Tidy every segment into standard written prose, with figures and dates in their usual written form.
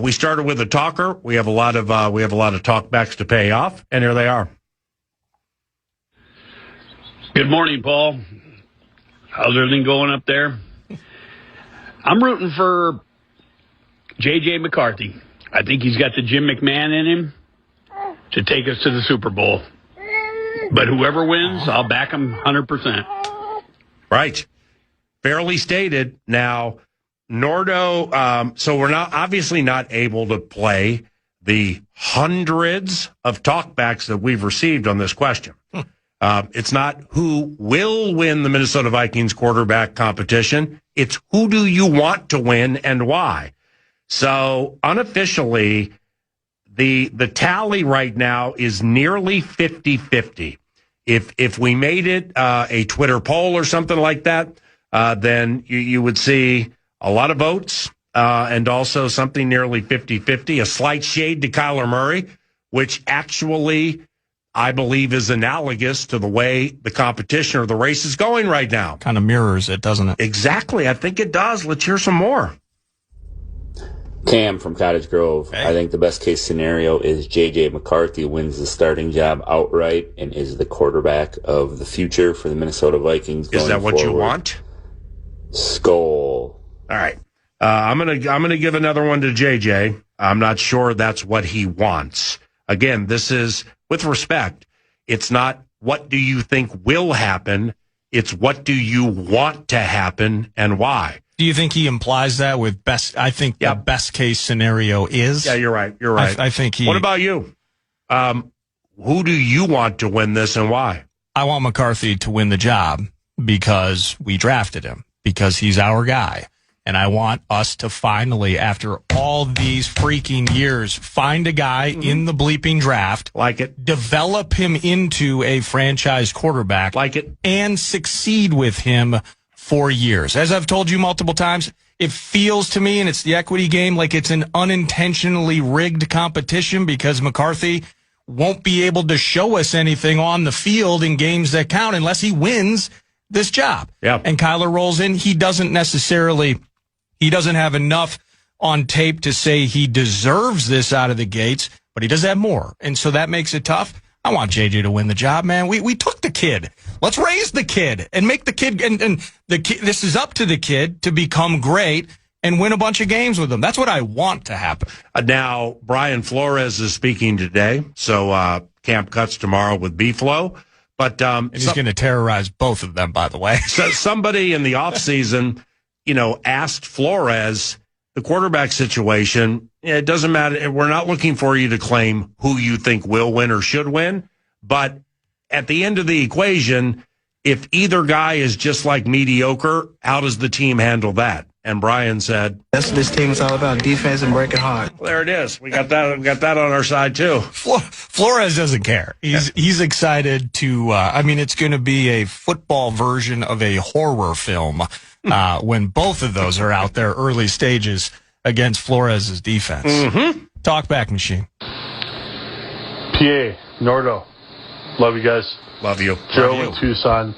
We started with a talker. We have a lot of talkbacks to pay off, and here they are. Good morning, Paul. How's everything going up there? I'm rooting for J.J. McCarthy. I think he's got the Jim McMahon in him to take us to the Super Bowl. But whoever wins, I'll back him 100%. Right. Fairly stated. Now, Nordo, so we're obviously not able to play the hundreds of talkbacks that we've received on this question. It's not who will win the Minnesota Vikings quarterback competition. It's who do you want to win and why. So unofficially, the tally right now is nearly 50-50. If we made it a Twitter poll or something like that, then you would see a lot of votes and also something nearly 50-50, a slight shade to Kyler Murray, which actually I believe is analogous to the way the competition or the race is going right now. Kind of mirrors it, doesn't it? Exactly. I think it does. Let's hear some more. Cam from Cottage Grove. Hey. I think the best case scenario is J.J. McCarthy wins the starting job outright and is the quarterback of the future for the Minnesota Vikings. Is that what you want? Skull. All right. I'm gonna give another one to JJ. I'm not sure that's what he wants. Again, this is, with respect, it's not what do you think will happen. It's what do you want to happen and why. Do you think he implies that with best? I think the best case scenario is. Yeah, you're right. You're right. I think he. What about you? Who do you want to win this and why? I want McCarthy to win the job because we drafted him, because he's our guy. And I want us to finally, after all these freaking years, find a guy in the bleeping draft. Like it. Develop him into a franchise quarterback. Like it. And succeed with him for years. As I've told you multiple times, it feels to me, and it's the equity game, like it's an unintentionally rigged competition because McCarthy won't be able to show us anything on the field in games that count unless he wins this job. Yeah. And Kyler rolls in. He doesn't have enough on tape to say he deserves this out of the gates, but he does have more. And so that makes it tough. I want JJ to win the job, man. We took the kid. Let's raise the kid and make the kid, and the kid, this is up to the kid to become great and win a bunch of games with him. That's what I want to happen. Now, Brian Flores is speaking today, so camp cuts tomorrow with B-Flow. But and he's going to terrorize both of them, by the way. So somebody in the offseason, asked Flores the quarterback situation. It doesn't matter. We're not looking for you to claim who you think will win or should win. But at the end of the equation, if either guy is just like mediocre, how does the team handle that? And Brian said, "That's what this team is all about: defense and working hard." Well, there it is. We got that. We got that on our side too. Flores doesn't care. He's excited to. It's going to be a football version of a horror film when both of those are out there early stages against Flores' defense. Mm-hmm. Talkback machine. PA Nordo, love you guys. Love you. Joe Love you. and Tucson.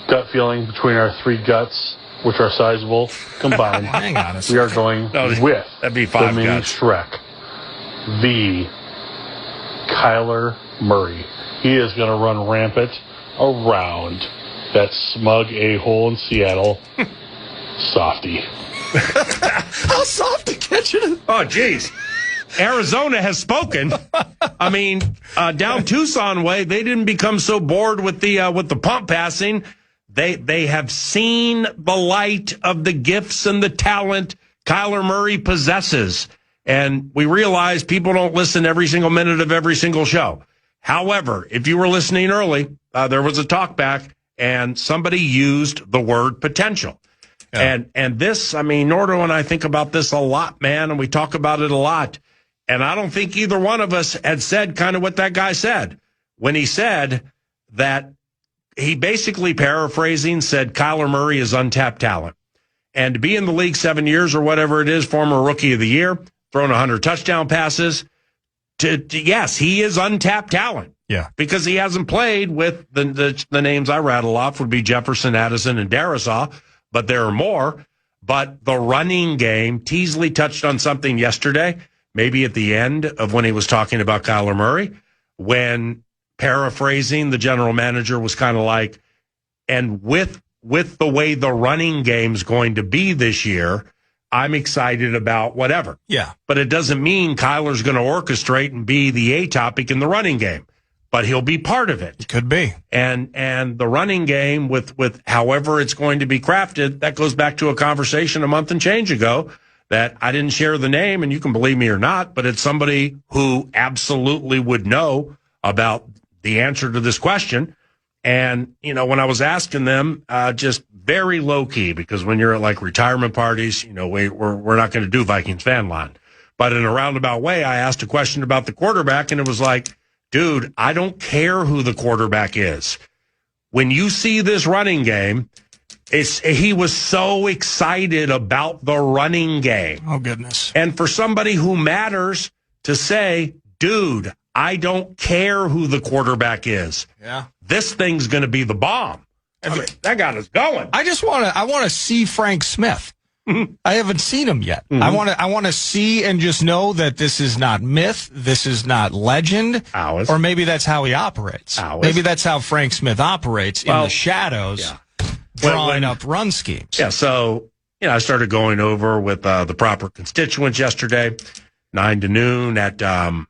Gut feeling between our three guts, which are sizable, combined. Hang on a We are going with that'd be the five mini guts. Shrek, the Kyler Murray. He is going to run rampant around that smug a-hole in Seattle. Softy. How soft to catch it? Oh, geez. Arizona has spoken. I mean, down Tucson way, they didn't become so bored with the pump passing. They have seen the light of the gifts and the talent Kyler Murray possesses. And we realize people don't listen every single minute of every single show. However, if you were listening early, there was a talkback and somebody used the word potential. Yeah. And this, Nordo and I think about this a lot, man, and we talk about it a lot. And I don't think either one of us had said kind of what that guy said when he said that he basically, paraphrasing, said Kyler Murray is untapped talent. And to be in the league 7 years or whatever it is, former rookie of the year, thrown 100 touchdown passes, yes, he is untapped talent. Yeah. Because he hasn't played with the names I rattle off would be Jefferson, Addison, and Darisaw, but there are more. But the running game, Teasley touched on something yesterday, maybe at the end of when he was talking about Kyler Murray, when paraphrasing, the general manager was kind of like, and with the way the running game's going to be this year, I'm excited about whatever. Yeah. But it doesn't mean Kyler's going to orchestrate and be the A topic in the running game, but he'll be part of it. It could be. And the running game with however it's going to be crafted, that goes back to a conversation a month and change ago that I didn't share the name, and you can believe me or not, but it's somebody who absolutely would know about the answer to this question. And, you know, when I was asking them, just very low key, because when you're at like retirement parties, you know, we're not going to do Vikings fan line. But in a roundabout way, I asked a question about the quarterback, and it was like, dude, I don't care who the quarterback is. When you see this running game, he was so excited about the running game. Oh, goodness. And for somebody who matters to say, dude, I don't care who the quarterback is. Yeah. This thing's going to be the bomb. I mean, that got us going. I want to see Frank Smith. I haven't seen him yet. Mm-hmm. I want to see and just know that this is not myth. This is not legend. Ours. Or maybe that's how he operates. Ours. Maybe that's how Frank Smith operates in the shadows, drawing up run schemes. Yeah. So, you know, I started going over with the proper constituents yesterday, 9 to noon at TCOPC.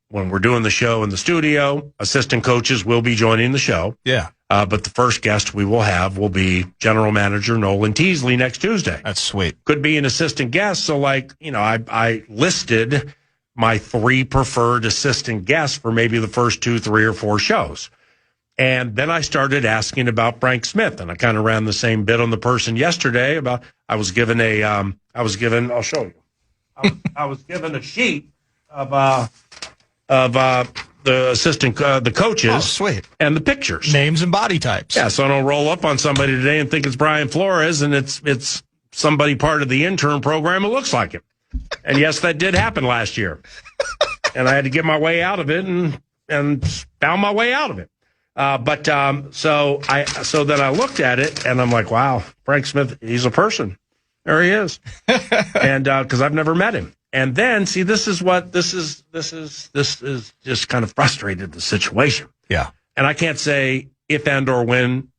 When we're doing the show in the studio, assistant coaches will be joining the show. Yeah. But the first guest we will have will be General Manager Nolan Teasley next Tuesday. That's sweet. Could be an assistant guest. So, like, you know, I listed my 3 preferred assistant guests for maybe the first 2, 3, or 4 shows. And then I started asking about Frank Smith, and I kind of ran the same bit on the person yesterday about, I'll show you. I was given a sheet of the assistant, the coaches. Oh, sweet. And the pictures. Names and body types. Yeah, so I don't roll up on somebody today and think it's Brian Flores and it's somebody part of the intern program who looks like him. And yes, that did happen last year. And I had to get my way out of it and found my way out of it. So then I looked at it and I'm like, wow, Frank Smith, he's a person. There he is. And, cause I've never met him. And then see, this is just kind of frustrated the situation. Yeah. And I can't say if and or when,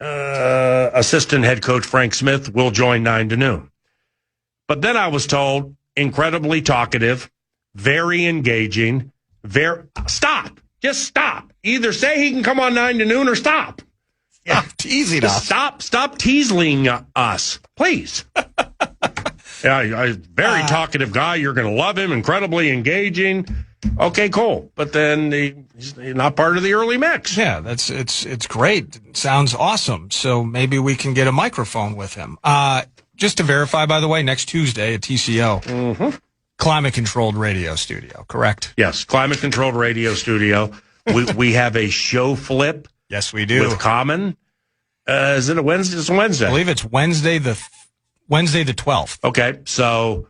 assistant head coach Frank Smith will join 9 to noon. But then I was told incredibly talkative, very engaging, stop. Just stop. Either say he can come on 9 to noon or stop. Yeah, teasing us. Stop teasing us, please. Yeah, very talkative guy. You're going to love him. Incredibly engaging. Okay, cool. But then he's not part of the early mix. Yeah, it's great. It sounds awesome. So maybe we can get a microphone with him. Just to verify, by the way, next Tuesday at TCO, climate-controlled radio studio, correct? Yes, climate-controlled radio studio. We have a show flip. Yes, we do. With Common. Is it a Wednesday? It's a Wednesday. I believe it's Wednesday the 12th. Okay, so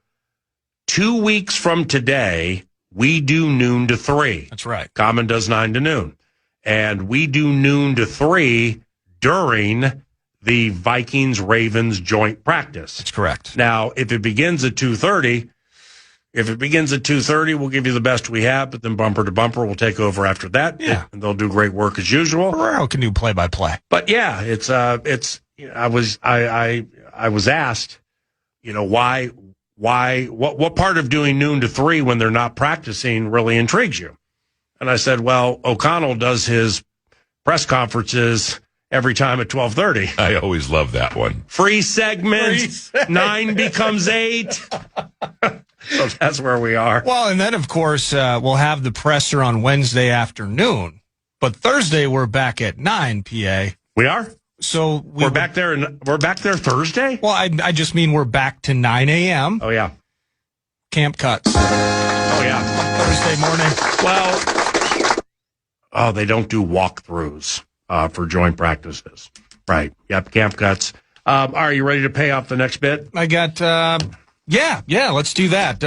2 weeks from today, we do noon to 3. That's right. Common does 9 to noon. And we do noon to 3 during the Vikings-Ravens joint practice. That's correct. Now, if it begins at 2:30, we'll give you the best we have, but then bumper to bumper, we'll take over after that. Yeah. And they'll do great work as usual. Ferrero can do play-by-play. But yeah, it's I was asked, you know, what part of doing noon to 3 when they're not practicing really intrigues you? And I said, well, O'Connell does his press conferences every time at 12:30. I always love that one. Free segment, 9 becomes 8. So that's where we are. Well, and then, of course, we'll have the presser on Wednesday afternoon. But Thursday, we're back at 9 p.a. We are? So we're back there. We're back there Thursday? Well, I just mean we're back to 9 a.m. Oh, yeah. Camp cuts. Oh, yeah. Thursday morning. Well, they don't do walkthroughs for joint practices. Right. Yep, camp cuts. Are you ready to pay off the next bit? I got, yeah, let's do that.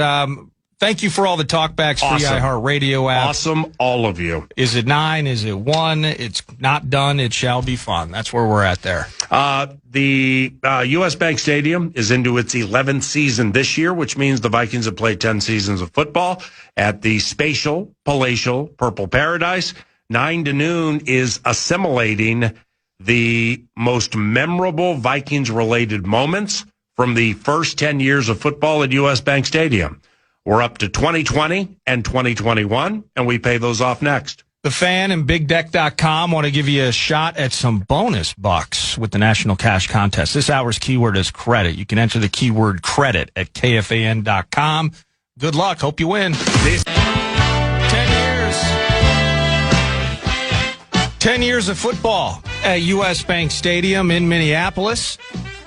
Thank you for all the talkbacks. Free iHeartRadio app. Awesome, all of you. Is it 9? Is it 1? It's not done. It shall be fun. That's where we're at there. The U.S. Bank Stadium is into its 11th season this year, which means the Vikings have played 10 seasons of football at the spatial, palatial, Purple Paradise. 9 to noon is assimilating the most memorable Vikings-related moments from the first 10 years of football at U.S. Bank Stadium. We're up to 2020 and 2021, and we pay those off next. The Fan and BigDeck.com want to give you a shot at some bonus bucks with the National Cash Contest. This hour's keyword is credit. You can enter the keyword credit at KFAN.com. Good luck. Hope you win. 10 years of football at U.S. Bank Stadium in Minneapolis.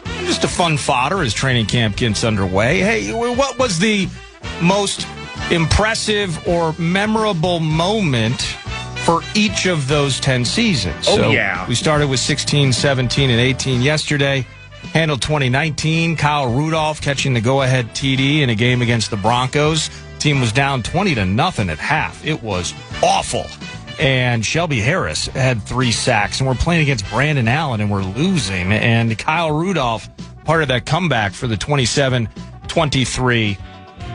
Just a fun fodder as training camp gets underway. Hey, what was the most impressive or memorable moment for each of those 10 seasons? Yeah. We started with 16, 17, and 18 yesterday. Handled 2019. Kyle Rudolph catching the go-ahead TD in a game against the Broncos. Team was down 20-0 at half. It was awful. And Shelby Harris had 3 sacks. And we're playing against Brandon Allen, and we're losing. And Kyle Rudolph, part of that comeback for the 27-23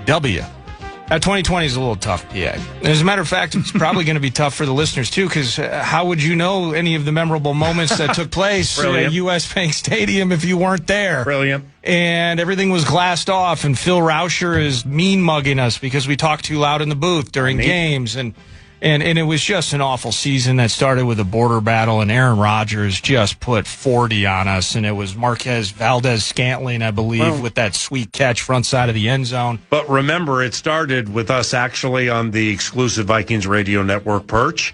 W. 2020 is a little tough, PA. As a matter of fact, it's probably going to be tough for the listeners, too, because how would you know any of the memorable moments that took place at U.S. Bank Stadium if you weren't there? Brilliant. And everything was glassed off, and Phil Rauscher is mean-mugging us because we talk too loud in the booth during games, and it was just an awful season that started with a border battle, and Aaron Rodgers just put 40 on us, and it was Marquez Valdez-Scantling, I believe, with that sweet catch front side of the end zone. But remember, it started with us actually on the exclusive Vikings Radio Network perch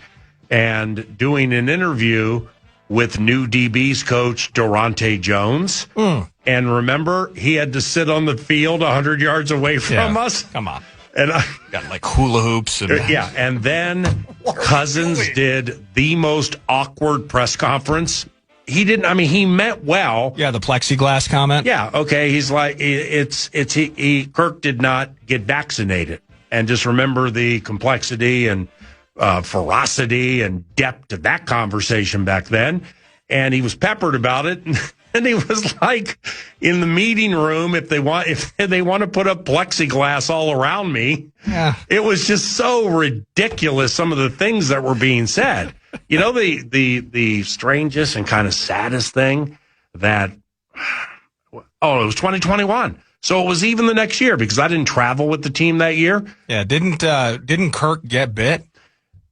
and doing an interview with new DB's coach, Durante Jones. And remember, he had to sit on the field 100 yards away from us. Come on. And got like hula hoops. And then Cousins did the most awkward press conference. He meant well. Yeah, the plexiglass comment. Yeah, okay. He's like, Kirk did not get vaccinated. And just remember the complexity and ferocity and depth of that conversation back then. And he was peppered about it. And he was like, in the meeting room, if they want to put up plexiglass all around me, It was just so ridiculous. Some of the things that were being said. You know, the strangest and kind of saddest thing that, it was 2021. So it was even the next year because I didn't travel with the team that year. Yeah, didn't Kirk get bit?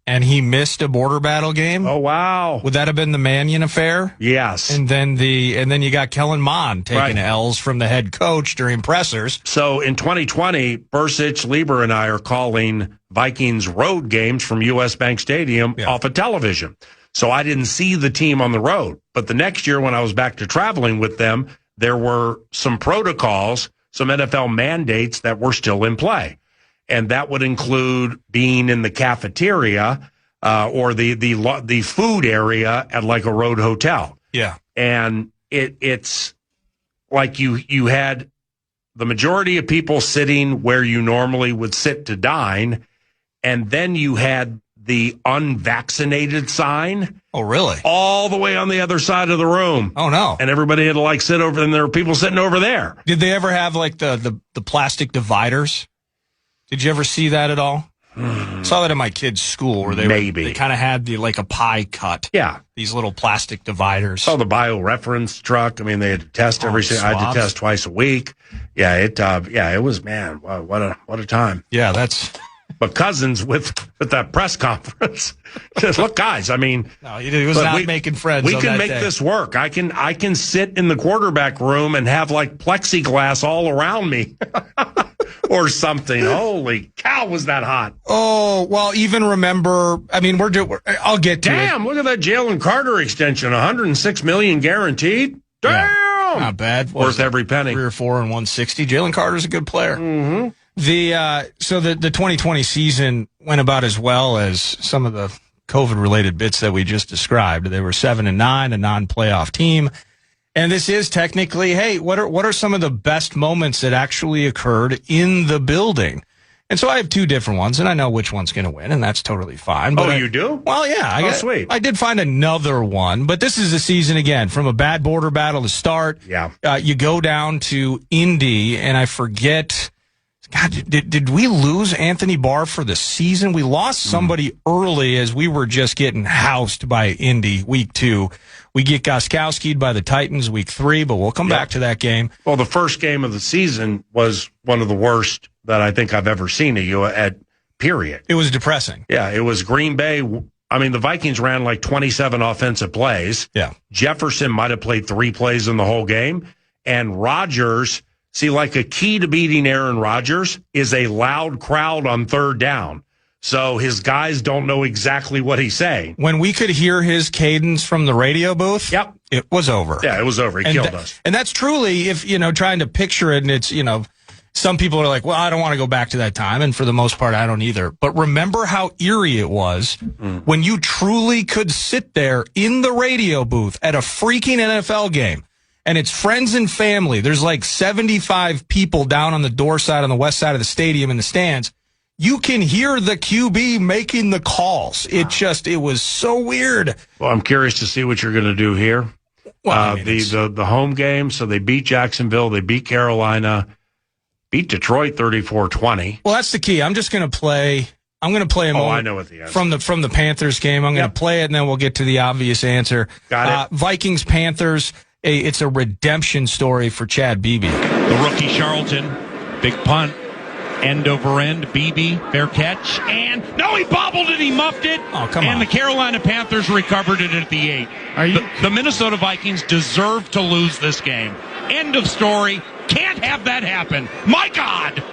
And he missed a border battle game. Oh, wow. Would that have been the Mannion affair? Yes. And then you got Kellen Mond taking L's from the head coach during pressers. So in 2020, Bursich, Lieber, and I are calling Vikings road games from U.S. Bank Stadium off of television. So I didn't see the team on the road. But the next year when I was back to traveling with them, there were some protocols, some NFL mandates that were still in play. And that would include being in the cafeteria or the food area at like a road hotel. Yeah. And it's like you had the majority of people sitting where you normally would sit to dine, and then you had the unvaccinated sign. Oh, really? All the way on the other side of the room. Oh, no. And everybody had to like sit over, and there were people sitting over there. Did they ever have like the plastic dividers? Did you ever see that at all? Saw that in my kids' school where they kind of had a pie cut. Yeah. These little plastic dividers. Oh, the bioreference truck. I mean, they had to test I had to test twice a week. Yeah, it was, man, wow, what a time. Yeah, that's. But Cousins with that press conference says, "Look, guys, I mean, no, he was not making friends. We can make this work. I can sit in the quarterback room and have like plexiglass all around me." Or something. Holy cow, was that hot? Oh, well, even remember, I mean, I'll get to it. Damn, look at that Jalen Carter extension, $106 million guaranteed. Damn! Yeah, not bad. Worth every penny. 3 or 4 and 160. Jalen Carter's a good player. Mm-hmm. So the 2020 season went about as well as some of the COVID-related bits that we just described. They were 7-9, a non-playoff team. And this is technically, hey, what are some of the best moments that actually occurred in the building? And so I have two different ones, and I know which one's going to win, and that's totally fine. But you do? Well, yeah. Sweet. I did find another one, but this is a season, again, from a bad border battle to start. Yeah. You go down to Indy, and I forget... God, did we lose Anthony Barr for the season? We lost somebody early as we were just getting housed by Indy week 2. We get Gostkowski'd by the Titans week 3, but we'll come back to that game. Well, the first game of the season was one of the worst that I think I've ever seen at period. It was depressing. Yeah, it was Green Bay. I mean, the Vikings ran like 27 offensive plays. Yeah. Jefferson might have played 3 plays in the whole game. And Rodgers... See, like a key to beating Aaron Rodgers is a loud crowd on third down. So his guys don't know exactly what he's saying. When we could hear his cadence from the radio booth, it was over. Yeah, it was over. He killed us. And that's truly, if, trying to picture it, and it's, some people are like, well, I don't want to go back to that time. And for the most part, I don't either. But remember how eerie it was when you truly could sit there in the radio booth at a freaking NFL game. And it's friends and family. There's like 75 people down on the door side on the west side of the stadium in the stands. You can hear the QB making the calls. It was so weird. Well, I'm curious to see what you're going to do here. Well, the home game, so they beat Jacksonville, they beat Carolina, beat Detroit 34-20. Well, that's the key. I'm just going to play. I'm going to play a moment. I know what the answer from the Panthers game. I'm going to play it, and then we'll get to the obvious answer. Got it. Vikings, Panthers. It's a redemption story for Chad Beebe. The rookie Charlton, big punt, end over end, Beebe, fair catch, and no, he bobbled it, he muffed it. Oh, come on. And the Carolina Panthers recovered it at the 8. The Minnesota Vikings deserve to lose this game. End of story. Can't have that happen. My God.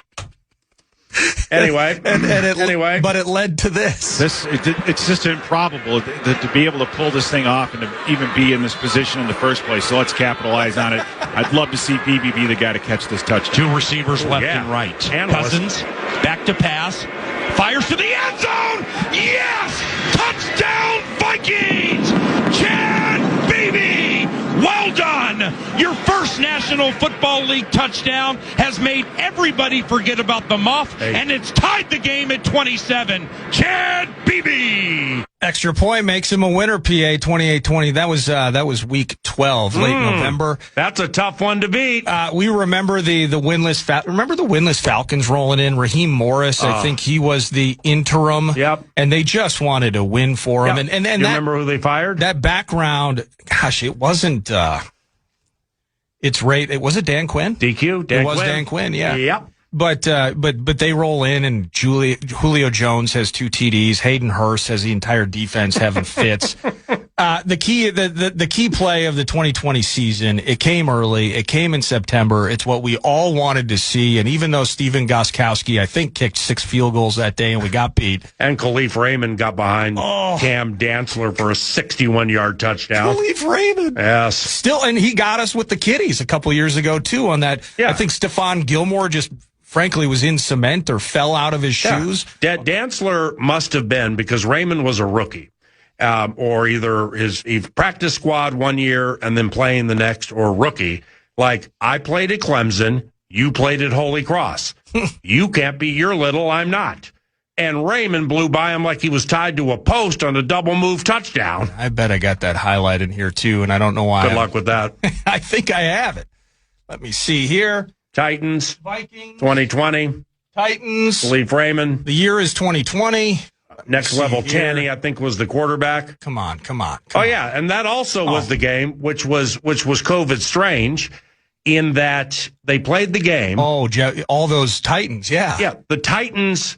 Anyway, but it led to this. It's just improbable to be able to pull this thing off and to even be in this position in the first place. So let's capitalize on it. I'd love to see Beebe be the guy to catch this touchdown. 2 receivers left and right. Cousins back to pass, fires to the end zone. Yes, touchdown Vikings! Chad Beebe, well done. Your first National Football League touchdown has made everybody forget about the muff, and it's tied the game at 27. Chad Beebe. Extra point makes him a winner, PA 28-20. That was week 12, late November. That's a tough one to beat. We remember the winless Falcons rolling in. Raheem Morris, I think he was the interim. Yep. And they just wanted to win for him. Yep. And you remember who they fired? That background, gosh, it wasn't was it Dan Quinn? DQ, Dan Quinn, yeah. Yep. But they roll in, and Julio Jones has 2 TDs. Hayden Hurst has the entire defense having fits. The key play of the 2020 season, it came early. It came in September. It's what we all wanted to see. And even though Steven Gostkowski, I think, kicked 6 field goals that day and we got beat. And Khalif Raymond got behind Cam Dantzler for a 61-yard touchdown. Khalif Raymond. Yes. Still, and he got us with the kiddies a couple years ago, too, on that. Yeah. I think Stephon Gilmore just frankly was in cement or fell out of his shoes. Dantzler must have been, because Raymond was a rookie. Or either he practice squad 1 year and then playing the next, or rookie. Like, I played at Clemson, you played at Holy Cross. You can't be your little, I'm not. And Raymond blew by him like he was tied to a post on a double move touchdown. I bet I got that highlight in here too, and I don't know why. Good luck with that. I think I have it. Let me see here. Titans. Vikings. 2020. Titans. Khalif Raymond. The year is 2020. Next level, Tanny, I think, was the quarterback. Come on. Yeah, and that also was the game, which was COVID strange, in that they played the game. Oh, all those Titans, yeah. Yeah, the Titans,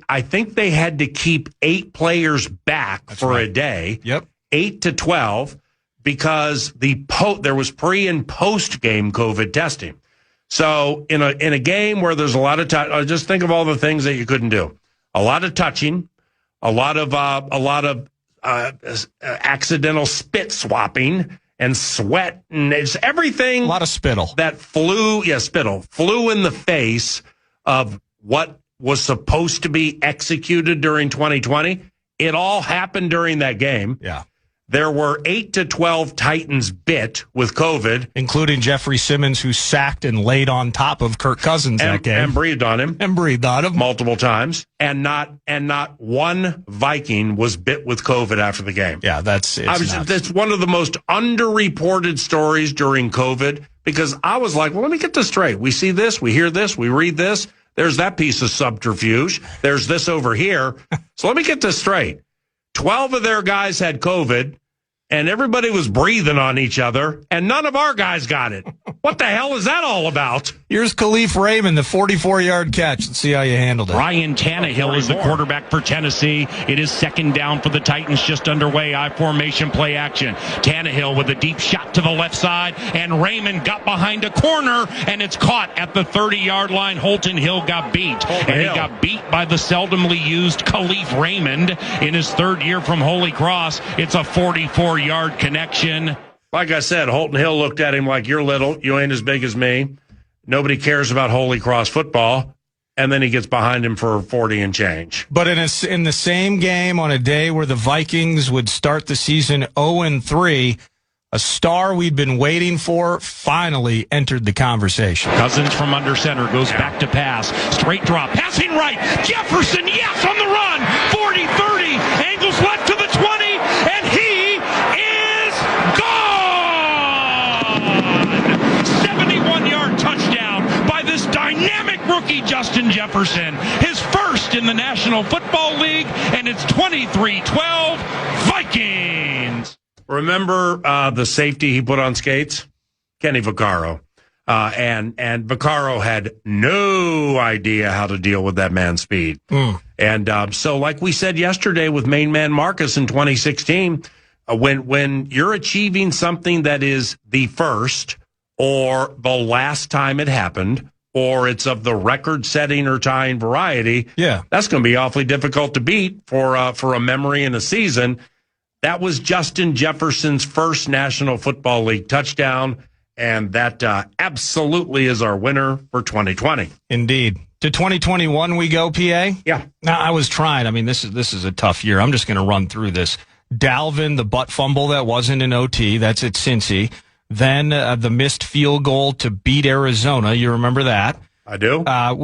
I think they had to keep 8 players back a day. Yep. 8 to 12, because there was pre and post game COVID testing. So in a game where there's a lot of just think of all the things that you couldn't do. A lot of touching, a lot of accidental spit swapping and sweat, and it's everything. A lot of spittle that flew in the face of what was supposed to be executed during 2020. It all happened during that game. Yeah. There were 8 to 12 Titans bit with COVID. Including Jeffrey Simmons, who sacked and laid on top of Kirk Cousins that game. And breathed on him. Multiple times. And not one Viking was bit with COVID after the game. Yeah, that's one of the most underreported stories during COVID, because I was like, well, let me get this straight. We see this, we hear this, we read this. There's that piece of subterfuge. There's this over here. So let me get this straight. 12 of their guys had COVID, and everybody was breathing on each other, and none of our guys got it. What the hell is that all about? Here's Khalif Raymond, the 44-yard catch. Let's see how you handled it. Ryan Tannehill is the quarterback for Tennessee. It is second down for the Titans, just underway. I-formation play action. Tannehill with a deep shot to the left side, and Raymond got behind a corner, and it's caught at the 30-yard line. Holton Hill got beat, he got beat by the seldomly used Khalif Raymond in his third year from Holy Cross. It's a 44-yard connection. Like I said, Holton Hill looked at him like, you're little, you ain't as big as me. Nobody cares about Holy Cross football. And then he gets behind him for 40 and change. But in the same game, on a day where the Vikings would start the season 0-3, a star we'd been waiting for finally entered the conversation. Cousins from under center goes back to pass. Straight drop. Passing right. Jefferson, yes, on the run. 40-30. Angles left to the 20. And he is gone. 71-yard touchdown by this dynamic rookie, Justin Jefferson. His first in the National Football League. And it's 23-12 Vikings. Remember the safety he put on skates? Kenny Vaccaro. And Vaccaro had no idea how to deal with that man's speed. And so like we said yesterday with main man Marcus in 2016, when you're achieving something that is the first or the last time it happened, or it's of the record-setting or tying variety, that's going to be awfully difficult to beat for a memory in a season. That was Justin Jefferson's first National Football League touchdown, and that absolutely is our winner for 2020. Indeed. To 2021 we go, PA? Yeah. Now, I was trying. I mean, this is a tough year. I'm just going to run through this. Dalvin, the butt fumble that wasn't in OT. That's at Cincy. Then the missed field goal to beat Arizona. You remember that? I do. Yeah, it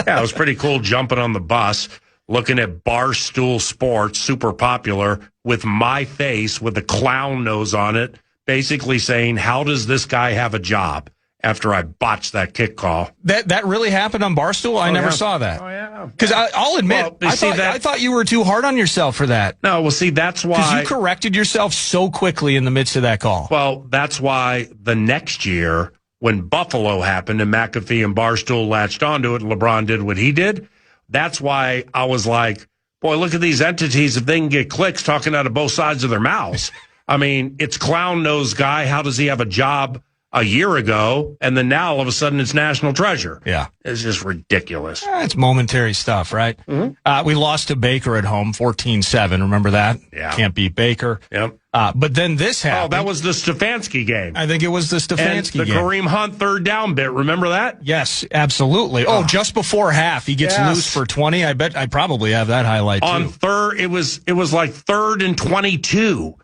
was pretty cool jumping on the bus, looking at Barstool Sports, super popular, with my face with a clown nose on it, basically saying, how does this guy have a job after I botched that kick call? That really happened on Barstool? I never saw that. Oh, yeah. Because I'll admit, I thought you were too hard on yourself for that. No, well, see, that's why. Because you corrected yourself so quickly in the midst of that call. Well, that's why the next year, when Buffalo happened and McAfee and Barstool latched onto it, and LeBron did what he did, that's why I was like, boy, look at these entities. If they can get clicks talking out of both sides of their mouths. I mean, it's clown nose guy. How does he have a job a year ago? And then now all of a sudden it's national treasure. Yeah. It's just ridiculous. It's momentary stuff, right? Mm-hmm. We lost to Baker at home, 14-7. Remember that? Yeah. Can't beat Baker. Yep. But then this happened. Oh, that was the Stefanski game. I think it was the Stefanski game. The Kareem Hunt third down bit. Remember that? Yes, absolutely. Oh, just before half, he gets loose for 20. I bet I probably have that highlight too. On third, it was like 3rd and 22.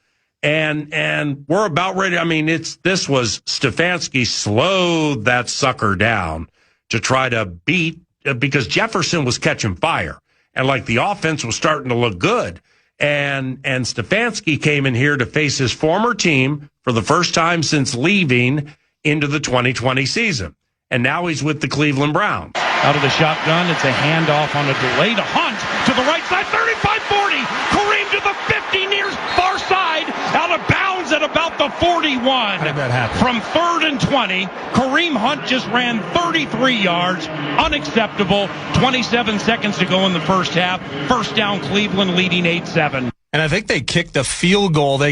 And we're about ready. I mean, this was Stefanski slowed that sucker down to try to beat, because Jefferson was catching fire and like the offense was starting to look good. And Stefanski came in here to face his former team for the first time since leaving into the 2020 season. And now he's with the Cleveland Browns. Out of the shotgun, it's a handoff on a delay to Hunt to the right side, 35-40. Kareem to the 50, near far side, out of bounds at about the 41. How did that happen? From 3rd and 20, Kareem Hunt just ran 33 yards. Unacceptable. 27 seconds to go in the first half. First down, Cleveland leading 8-7. And I think they kicked the field goal. I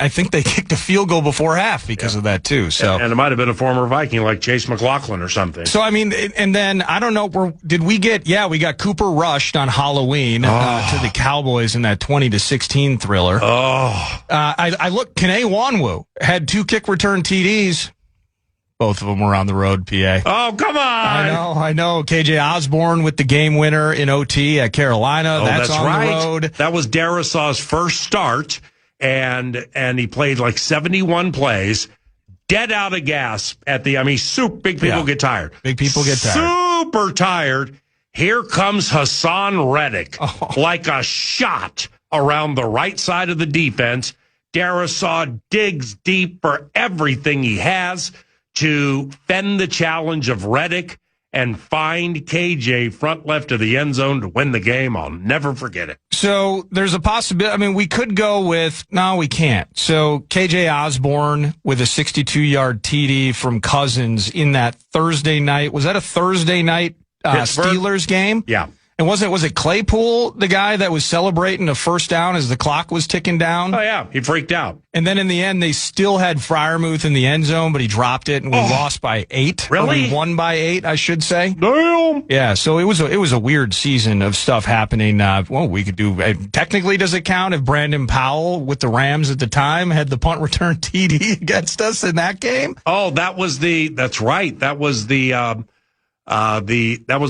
think they kicked the field goal before half because of that too. So, and it might have been a former Viking like Chase McLaughlin or something. So, I mean, and then I don't know. We got Cooper rushed on Halloween to the Cowboys in that 20-16 thriller. Oh, I looked. Kene Nwanwu had 2 kick return TDs. Both of them were on the road, PA. Oh, come on. I know. KJ Osborne with the game winner in OT at Carolina. That's on right. the road. That was Darisaw's first start, and he played like 71 plays, dead out of gas at the, big people get tired. Big people get tired. Super tired. Here comes Hassan Reddick like a shot around the right side of the defense. Darisaw digs deep for everything he has to fend the challenge of Reddick and find KJ front left of the end zone to win the game. I'll never forget it. So there's a possibility. We could go with, no, we can't. So KJ Osborne with a 62-yard TD from Cousins in that Thursday night. Was that a Thursday night Steelers game? Yeah. And was it Claypool, the guy that was celebrating a first down as the clock was ticking down? Oh, yeah. He freaked out. And then in the end, they still had Freiermuth in the end zone, but he dropped it, and we lost by 8. Really? Or we won by 8, I should say. Damn. Yeah, so it was a weird season of stuff happening. We could do, technically, does it count if Brandon Powell with the Rams at the time had the punt return TD against us in that game? Oh, that's right. That was the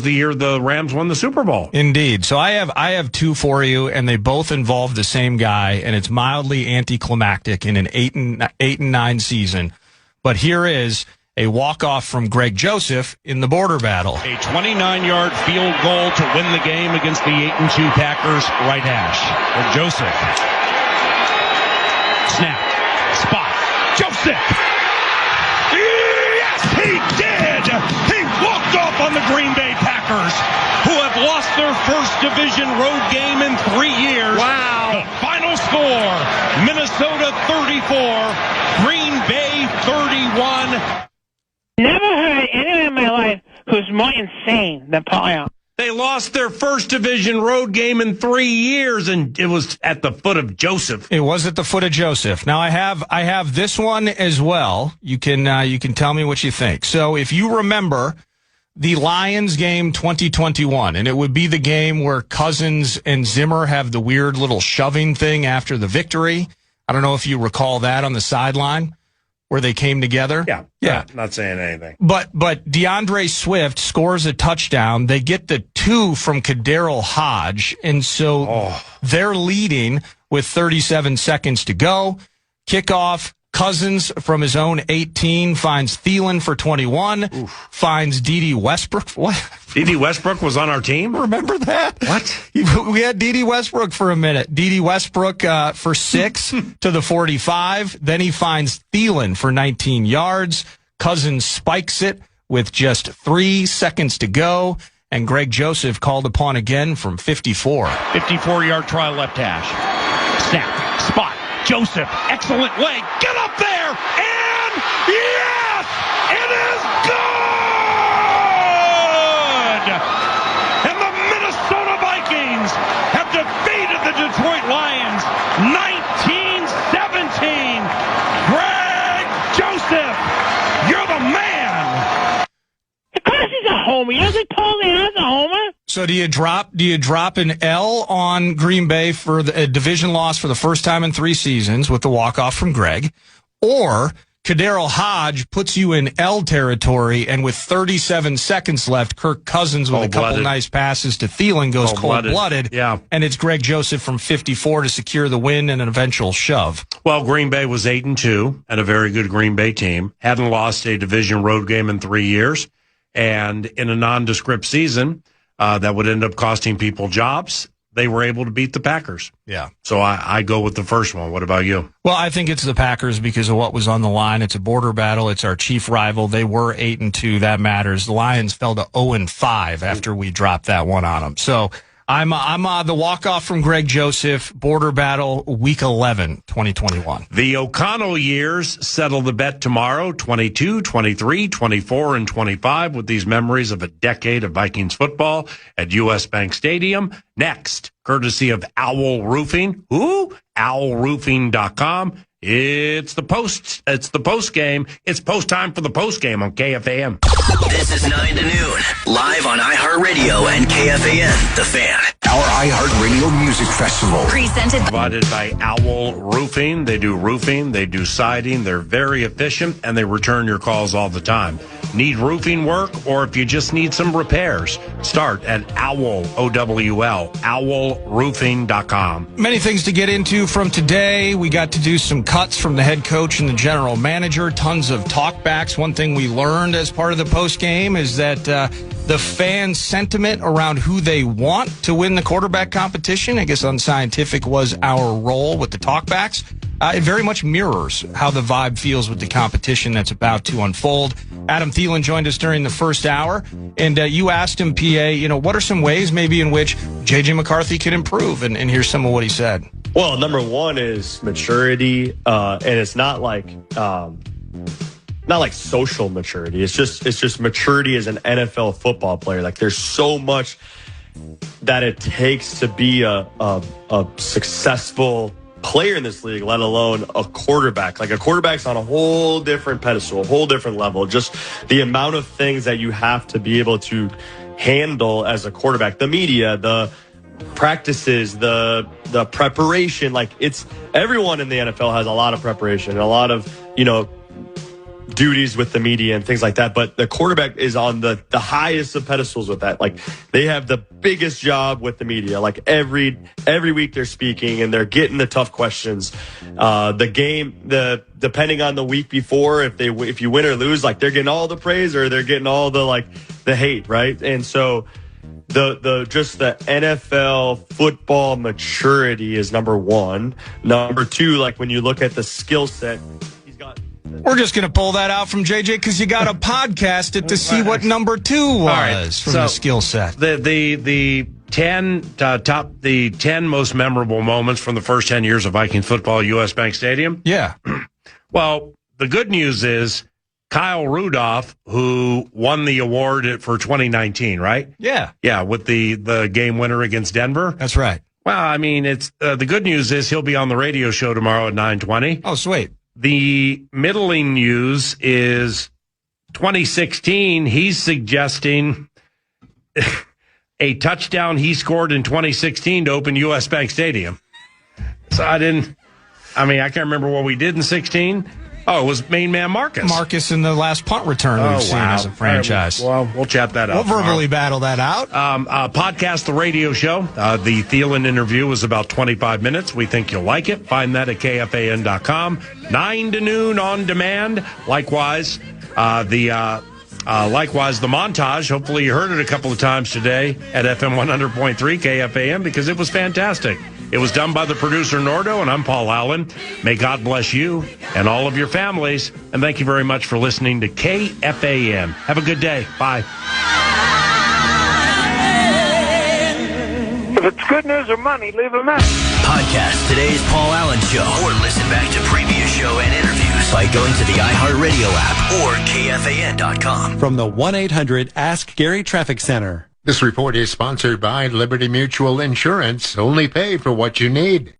year the Rams won the Super Bowl. Indeed. So I have 2 for you, and they both involve the same guy, and it's mildly anticlimactic in an 8-9 season. But here is a walk-off from Greg Joseph in the border battle. A 29-yard field goal to win the game against the 8-2 Packers right hash. Greg Joseph. Snap. Spot. Joseph. Yes, he did. He walked off on the Green Bay Packers, who have lost their first division road game in 3 years. Wow. The final score, Minnesota 34, Green Bay 31. Never heard anyone in my life who's more insane than Paul Allen. They lost their first division road game in 3 years, and it was at the foot of Joseph. It was at the foot of Joseph. Now I have this one as well. You can tell me what you think. So if you remember the Lions game 2021, and it would be the game where Cousins and Zimmer have the weird little shoving thing after the victory. I don't know if you recall that on the sideline where they came together. Yeah. Not saying anything. But DeAndre Swift scores a touchdown. They get the 2 from Kaderil Hodge, and so they're leading with 37 seconds to go. Kickoff. Cousins from his own 18 finds Thielen for 21, finds Dede Westbrook. What? Dede Westbrook was on our team? Remember that? What? We had Dede Westbrook for a minute. Dede Westbrook for 6 to the 45. Then he finds Thielen for 19 yards. Cousins spikes it with just 3 seconds to go. And Greg Joseph called upon again from 54. 54-yard try left hash. Snap. Spot. Joseph, excellent leg. Get up there, and yes, it is good! And the Minnesota Vikings have defeated the Detroit Lions 19-17. Greg Joseph, you're the man! Of course he's a homer. You don't think Paul Allen's a homer? So do you drop an L on Green Bay for a division loss for the first time in 3 seasons with the walk-off from Greg, or Kaderil Hodge puts you in L territory, and with 37 seconds left, Kirk Cousins with a couple nice passes to Thielen goes cold-blooded, and it's Greg Joseph from 54 to secure the win and an eventual shove. Well, Green Bay was 8-2 and a very good Green Bay team. Hadn't lost a division road game in 3 years, and in a nondescript season that would end up costing people jobs, they were able to beat the Packers. Yeah. So I go with the first one. What about you? Well, I think it's the Packers because of what was on the line. It's a border battle. It's our chief rival. They were 8-2. That matters. The Lions fell to 0-5 after we dropped that one on them. So I'm the walk-off from Greg Joseph, border battle, week 11, 2021. The O'Connell years settle the bet tomorrow, 22, 23, 24, and 25, with these memories of a decade of Vikings football at U.S. Bank Stadium. Next, courtesy of Owl Roofing. Who? OwlRoofing.com. It's the post game. It's post time for the post game on KFAN. This is 9 to noon, live on iHeartRadio and KFAN, The Fan. our iHeartRadio Music Festival. Presented Provided by Owl Roofing. They do roofing, they do siding. They're very efficient, and they return your calls all the time. Need roofing work, or if you just need some repairs, start at Owl, O-W-L, owlroofing.com. Many things to get into from today. We got to do some cuts from the head coach and the general manager, tons of talkbacks. One thing we learned as part of the postgame is that the fan sentiment around who they want to win the quarterback competition, I guess unscientific was our role with the talkbacks. It very much mirrors how the vibe feels with the competition that's about to unfold. Adam Thielen joined us during the first hour, and you asked him, PA, what are some ways maybe in which J.J. McCarthy could improve? And here's some of what he said. Well, number one is maturity, and it's not like social maturity. It's just maturity as an NFL football player. Like, there's so much that it takes to be a successful player in this league, let alone a quarterback. Like, a quarterback's on a whole different pedestal, a whole different level. Just the amount of things that you have to be able to handle as a quarterback, the media, the practices, the preparation. Like, it's everyone in the NFL has a lot of preparation and a lot of, duties with the media and things like that, but the quarterback is on the highest of pedestals with that. Like, they have the biggest job with the media. Like, every week they're speaking and they're getting the tough questions. The game, depending on the week before, if you win or lose, like, they're getting all the praise or they're getting all the hate, right? And so the NFL football maturity is number one. Number two, like, when you look at the skill set, we're just going to pull that out from JJ because you got to podcast it to see what number two was from the skill set. The 10 most memorable moments from the first 10 years of Viking football, U.S. Bank Stadium. Yeah. Well, the good news is Kyle Rudolph, who won the award for 2019, right? Yeah. Yeah, with the game winner against Denver. That's right. Well, I mean, it's the good news is he'll be on the radio show tomorrow at 9:20. Oh, sweet. The middling news is 2016. He's suggesting a touchdown he scored in 2016 to open U.S. Bank Stadium. So I can't remember what we did in 16. Oh, it was main man Marcus. Marcus in the last punt return we've seen as a franchise. Well, we'll chat that out. We'll verbally battle that out. Podcast the radio show. The Thielen interview was about 25 minutes. We think you'll like it. Find that at KFAN.com. 9 to noon on demand. Likewise, the montage. Hopefully you heard it a couple of times today at FM 100.3 KFAN because it was fantastic. It was done by the producer Nordo, and I'm Paul Allen. May God bless you and all of your families. And thank you very much for listening to KFAN. Have a good day. Bye. If it's good news or money, leave a message. Podcast today's Paul Allen Show, or listen back to previous show and interviews by going to the iHeartRadio app or KFAN.com. From the 1-800-ASK-GARY Traffic Center. This report is sponsored by Liberty Mutual Insurance. Only pay for what you need.